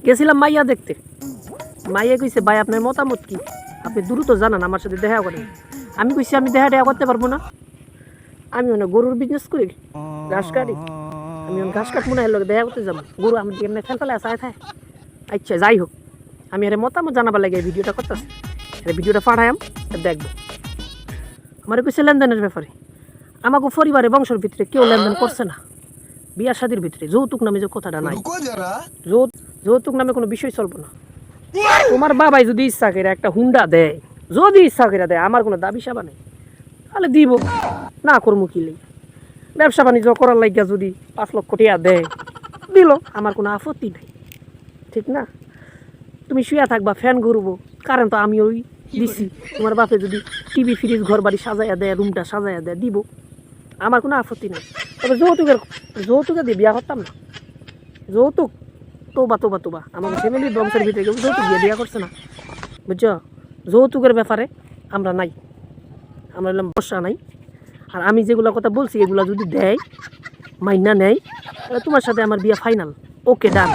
গেছিলাম মাইয়া দেখতে। মাইয়া কইছে ভাই আপনার মতামত কি, আপনি দ্রুত জানান, আমার সাথে দেখা করেন। আমি কইছি আমি দেখা করতে পারবো না, আমি মানে গরুর বিজনেস করি, ঘাস কাটি, আমি ঘাস কাটবো না, এর লোক দেখা করতে যাবো, গরু আমি এমনি ফেল ফেলে আসায় থাকে। আচ্ছা যাই হোক, আমি এর মতামত জানাবার লাগে এই ভিডিওটা করতেছি, ভিডিওটা পাঠায়াম দেখবো। আমার কইছে লেনদেনের ব্যাপারে, আমাকে পরিবারে বংশের ভিতরে কেউ লেনদেন করছে না, বিয়া শাদির ভিতরে যৌতুক নামে যে কথাটা নাই, যৌতুক নামে কোনো বিষয় চলবো না। তোমার বাবাই যদি ইচ্ছা করে একটা হুন্ডা দেয়, যদি ইচ্ছা করে দেয়, আমার কোনো দাবি সাবা নেই, তাহলে দিব, না করবো কি লেগে। ব্যবসা বাণিজ্য করার লাগিয়া যদি 5 লক্ষ টাকা দেয়, দিল, আমার কোনো আপত্তি নাই, ঠিক না? তুমি শুয়ে থাকবা, ফ্যান ঘুরবো, কারণ তো আমি ওই দিছি। তোমার বাপে যদি টিভি ফ্রিজ ঘর বাড়ি সাজাইয়া দেয়, রুমটা সাজাইয়া দেয়, দিব, আমার কোনো আপত্তি নেই। তবে যৌতুকে দিয়ে বিয়া করতাম না। যৌতুক তোবা তোবা তোবা, আমাদের ফ্যামিলির বংশের ভিতরে কেউ যৌতুক দিয়ে বিয়া করছে না, বুঝছো? যৌতুকের ব্যাপারে আমরা নাই, আমরা এলাম বর্ষা নাই। আর আমি যেগুলো কথা বলছি এগুলো যদি দেয়, মাইনা নেয়, তাহলে তোমার সাথে আমার বিয়া ফাইনাল, ওকে ডান।